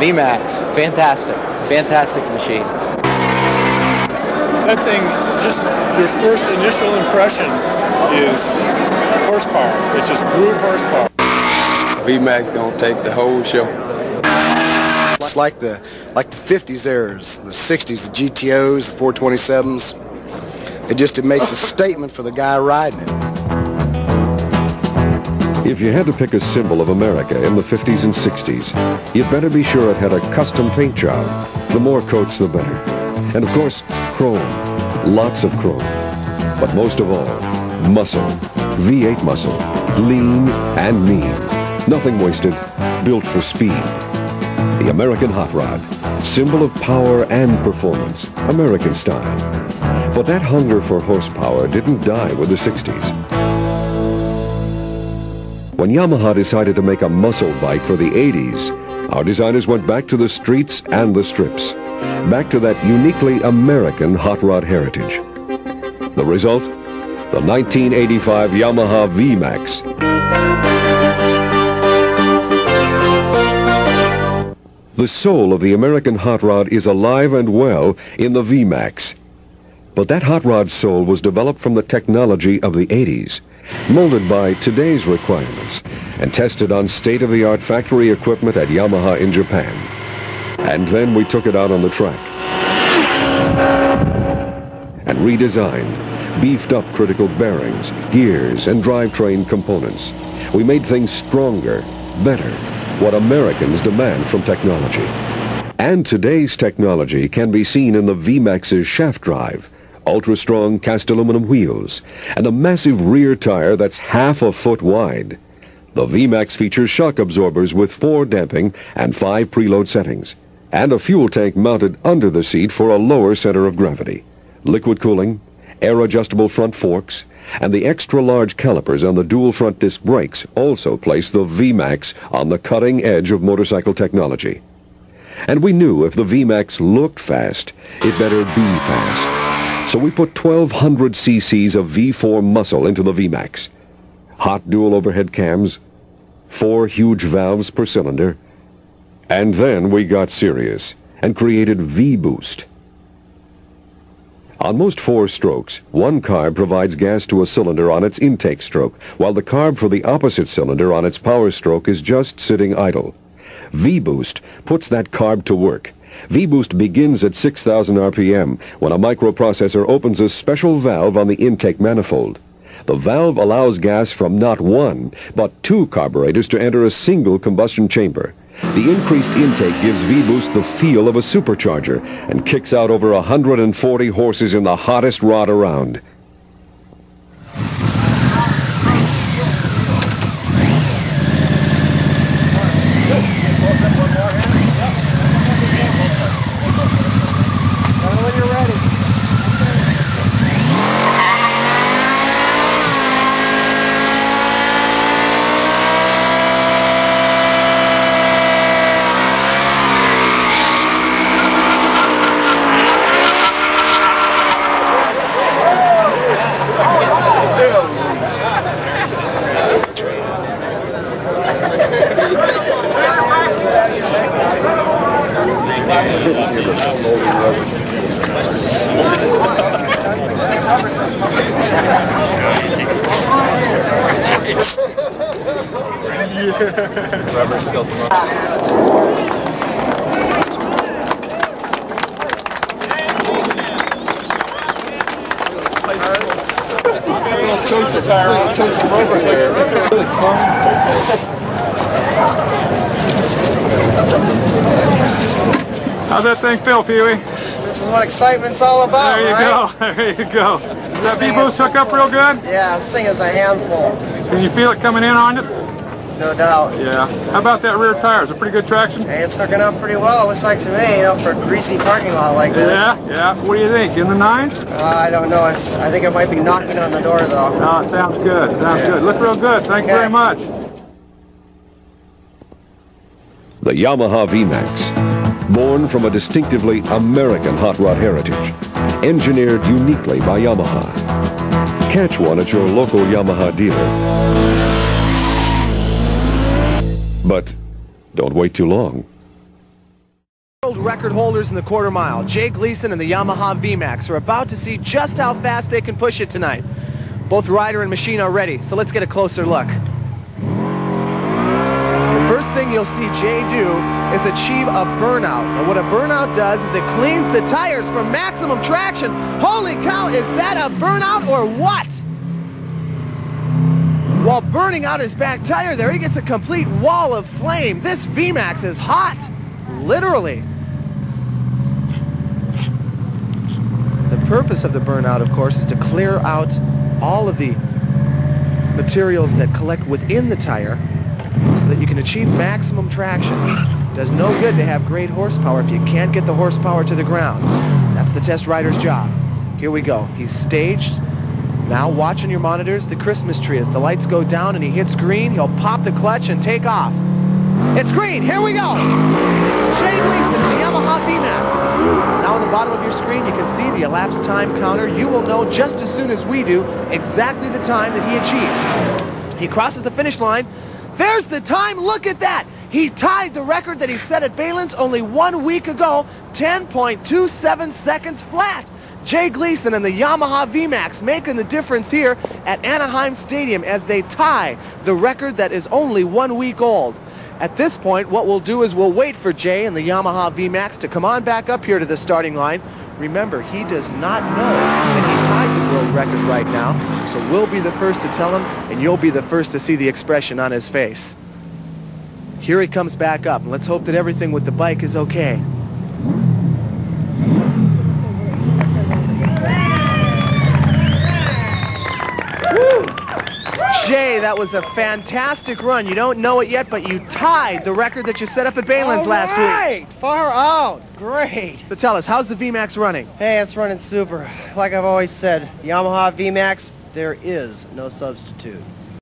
Vmax, fantastic, fantastic machine. That thing, just your first initial impression is horsepower. It's just brute horsepower. Vmax gonna take the whole show. It's like the 50s eras, the 60s, the GTOs, the 427s. It makes a statement for the guy riding it. If you had to pick a symbol of America in the 50s and 60s, you'd better be sure it had a custom paint job. The more coats, the better. And of course, chrome. Lots of chrome. But most of all, muscle. V8 muscle. Lean and mean. Nothing wasted. Built for speed. The American Hot Rod. Symbol of power and performance. American style. But that hunger for horsepower didn't die with the 60s. When Yamaha decided to make a muscle bike for the 80s, our designers went back to the streets and the strips. Back to that uniquely American hot rod heritage. The result? The 1985 Yamaha Vmax. The soul of the American hot rod is alive and well in the Vmax. But that hot rod soul was developed from the technology of the 80s, molded by today's requirements, and tested on state-of-the-art factory equipment at Yamaha in Japan. And then we took it out on the track and redesigned, beefed up critical bearings, gears, and drivetrain components. We made things stronger, better, what Americans demand from technology. And today's technology can be seen in the Vmax's shaft drive, ultra-strong cast aluminum wheels, and a massive rear tire that's half a foot wide. The Vmax features shock absorbers with 4 damping and 5 preload settings, and a fuel tank mounted under the seat for a lower center of gravity. Liquid cooling, air-adjustable front forks, and the extra-large calipers on the dual front disc brakes also place the Vmax on the cutting edge of motorcycle technology. And we knew if the Vmax looked fast, it better be fast. So we put 1,200 cc's of V4 muscle into the Vmax. Hot dual overhead cams, 4 huge valves per cylinder, and then we got serious and created V-Boost. On most 4 strokes, one carb provides gas to a cylinder on its intake stroke, while the carb for the opposite cylinder on its power stroke is just sitting idle. V-Boost puts that carb to work. V-Boost begins at 6,000 RPM when a microprocessor opens a special valve on the intake manifold. The valve allows gas from not 1, but 2 carburetors to enter a single combustion chamber. The increased intake gives V-Boost the feel of a supercharger and kicks out over 140 horses in the hottest rod around. Rubber still some chunks of tire, little chunks of rubber there. Really fun. How's that thing feel, Pee-wee? This is what excitement's all about, There you right? go, there you go. Does that V-Boost hook up real good? Yeah, this thing is a handful. Can you feel it coming in on it? No doubt. Yeah. How about that rear tire? Is it pretty good traction? Hey, it's hooking up pretty well, looks like to me, you know, for a greasy parking lot like this. Yeah. What do you think? In the 9s? I don't know. I think it might be knocking on the door, though. No, it sounds good. Sounds good. Look real good. Thank you very much. The Yamaha Vmax, born from a distinctively American hot rod heritage, engineered uniquely by Yamaha. Catch one at your local Yamaha dealer. But don't wait too long. record holders in the quarter mile. Jay Gleason and the Yamaha Vmax are about to see just how fast they can push it tonight. Both rider and machine are ready, so let's get a closer look. The first thing you'll see Jay do is achieve a burnout. And what a burnout does is it cleans the tires for maximum traction. Holy cow, is that a burnout or what? While burning out his back tire there, he gets a complete wall of flame. This Vmax is hot, literally. The purpose of the burnout, of course, is to clear out all of the materials that collect within the tire so that you can achieve maximum traction. It does no good to have great horsepower if you can't get the horsepower to the ground. That's the test rider's job. Here we go. He's staged. Now watch on your monitors the Christmas tree. As the lights go down and he hits green, he'll pop the clutch and take off. It's green. Here we go. Jay Gleason, the Yamaha Vmax. Now on the bottom of your screen you can see the elapsed time counter. You will know just as soon as we do exactly the time that he achieves. He crosses the finish line. There's the time. Look at that. He tied the record that he set at Baylands only 1 week ago, 10.27 seconds flat. Jay Gleason and the Yamaha Vmax making the difference here at Anaheim Stadium as they tie the record that is only 1 week old. At this point, what we'll do is we'll wait for Jay and the Yamaha Vmax to come on back up here to the starting line. Remember, he does not know that he tied the world record right now, so we'll be the first to tell him, and you'll be the first to see the expression on his face. Here he comes back up, and let's hope that everything with the bike is okay. Jay, that was a fantastic run. You don't know it yet, but you tied the record that you set up at Baylands last week. Far out. Great. So tell us, how's the Vmax running? Hey, it's running super. Like I've always said, Yamaha Vmax, there is no substitute.